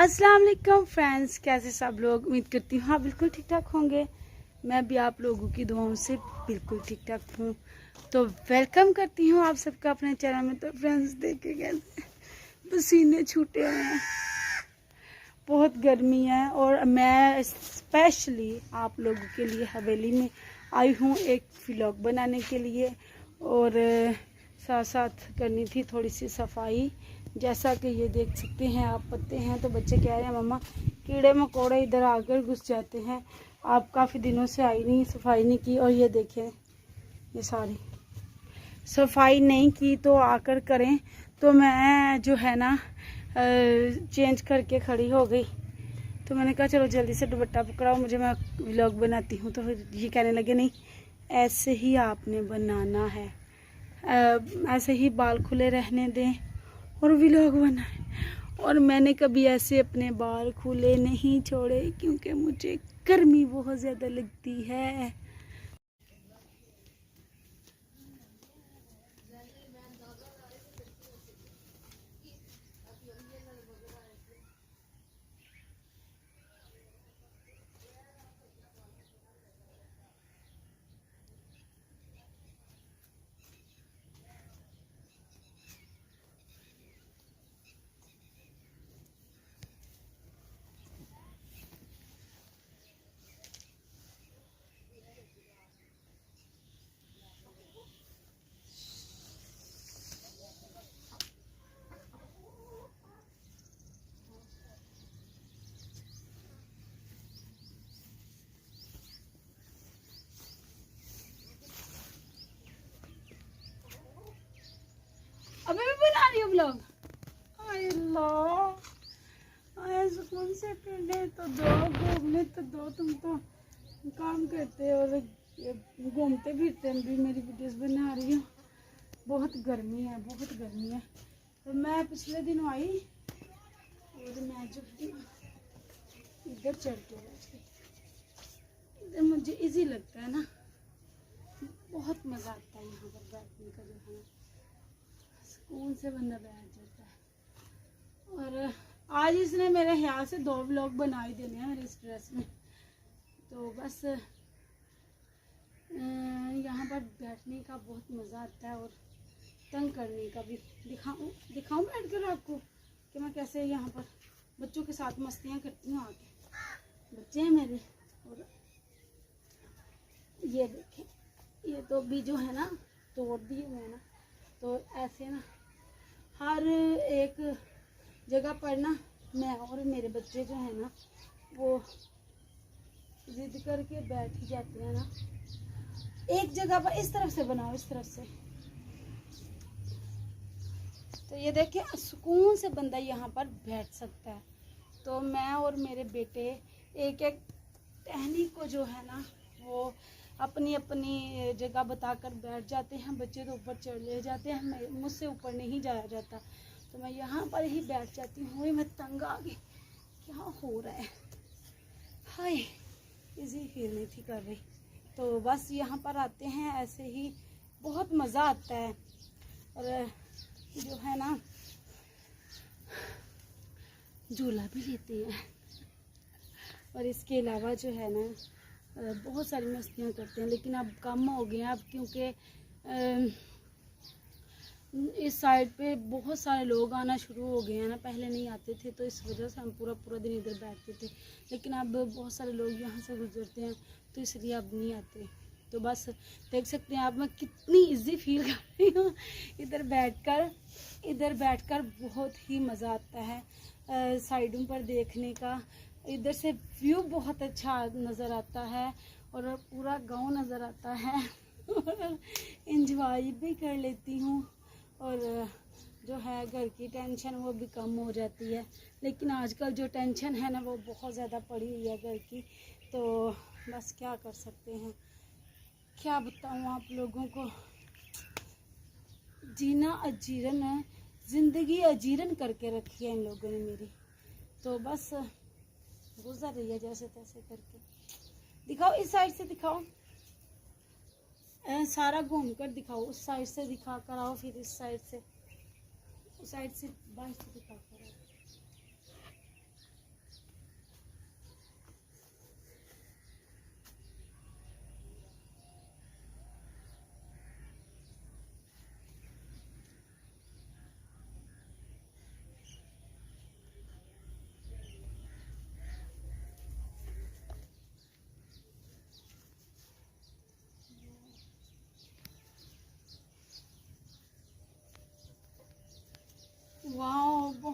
अस्सलाम वालेकुम फ्रेंड्स, कैसे सब लोग। उम्मीद करती हूँ हाँ बिल्कुल ठीक ठाक होंगे। मैं भी आप लोगों की दुआओं से बिल्कुल ठीक ठाक हूँ। तो वेलकम करती हूँ आप सबका अपने चैनल में। तो फ्रेंड्स देखे कैसे पसीने छूटे हुए हैं, बहुत गर्मी है और मैं स्पेशली आप लोगों के लिए हवेली में आई हूँ एक व्लॉग बनाने के लिए। और साथ साथ करनी थी थोड़ी सी सफाई। जैसा कि ये देख सकते हैं आप, पत्ते हैं तो बच्चे कह रहे हैं मम्मा कीड़े मकोड़े इधर आकर घुस जाते हैं, आप काफ़ी दिनों से आई नहीं, सफाई नहीं की। और ये देखें, ये सारी सफाई नहीं की तो आकर करें। तो मैं जो है ना चेंज करके खड़ी हो गई। तो मैंने कहा चलो जल्दी से दुपट्टा पकड़ाओ, मुझे, मैं व्लॉग बनाती हूँ। तो फिर ये कहने लगे नहीं ऐसे ही आपने बनाना है, ऐसे ही बाल खुले रहने दें और व्लॉग बनाएं। और मैंने कभी ऐसे अपने बाल खुले नहीं छोड़े क्योंकि मुझे गर्मी बहुत ज़्यादा लगती है। अबे मैं बना रही हूँ व्लॉग। हाय अल्लाह, आए सुकून से पीने तो दो, घूमने तो दो। तुम तो काम करते और घूमते फिरते भी मेरी वीडियोस बना रही हूँ। बहुत गर्मी है, बहुत गर्मी है। तो मैं पिछले दिन आई और मैं जो इधर चढ़ के बैठी, इधर मुझे इजी लगता है ना, बहुत मज़ा आता है यहाँ पर बैठने का, जो है ना सुकून से बंदा बैठ जाता है। और आज इसने मेरे ख्याल से 2 व्लॉग बना ही देने हैं मेरे इस ड्रेस में। तो बस यहाँ पर बैठने का बहुत मज़ा आता है और तंग करने का भी। दिखाऊं बैठ कर आपको कि मैं कैसे यहाँ पर बच्चों के साथ मस्तियाँ करती हूँ। आके बच्चे हैं मेरे, और ये देखें, ये तो भी जो है ना तोड़ दिए हुए हैं ना। तो ऐसे ना हर एक जगह पर ना मैं और मेरे बच्चे जो है ना वो जिद करके बैठ ही जाते हैं ना। एक जगह पर इस तरफ से बनाओ, इस तरफ से। तो ये देखिए सुकून से बंदा यहाँ पर बैठ सकता है। तो मैं और मेरे बेटे एक एक टहनी को जो है ना वो अपनी अपनी जगह बताकर बैठ जाते हैं। बच्चे तो ऊपर चढ़ ले जाते हैं, मुझसे ऊपर नहीं जाया जाता। तो मैं यहाँ पर ही बैठ जाती हूँ। मैं तंग आ गई, क्या हो रहा है, हाय इजी फील नहीं थी कर रही। तो बस यहाँ पर आते हैं, ऐसे ही बहुत मज़ा आता है। और जो है ना झूला भी लेते हैं। और इसके अलावा जो है ना बहुत सारी मस्तियाँ करते हैं, लेकिन अब कम हो गए हैं अब, क्योंकि इस साइड पे बहुत सारे लोग आना शुरू हो गए हैं ना। पहले नहीं आते थे तो इस वजह से हम पूरा पूरा दिन इधर बैठते थे, लेकिन अब बहुत सारे लोग यहाँ से गुजरते हैं तो इसलिए अब नहीं आते। तो बस देख सकते हैं आप मैं कितनी इजी फील कर रही हूँ इधर बैठकर बहुत ही मज़ा आता है साइडों पर देखने का। इधर से व्यू बहुत अच्छा नज़र आता है और पूरा गांव नज़र आता है और एंजॉय भी कर लेती हूँ। और जो है घर की टेंशन वो भी कम हो जाती है। लेकिन आजकल जो टेंशन है ना वो बहुत ज़्यादा पड़ी हुई है घर की। तो बस क्या कर सकते हैं, क्या बताऊँ आप लोगों को, जीना अजीरन है, ज़िंदगी अजीरन करके रखी है इन लोगों ने मेरी। तो बस गुजर रही है जैसे तैसे करके। दिखाओ इस साइड से, दिखाओ सारा घूम कर दिखाओ, उस साइड से दिखा कर आओ, फिर इस साइड से, उस साइड से बाहर से दिखा कर आओ।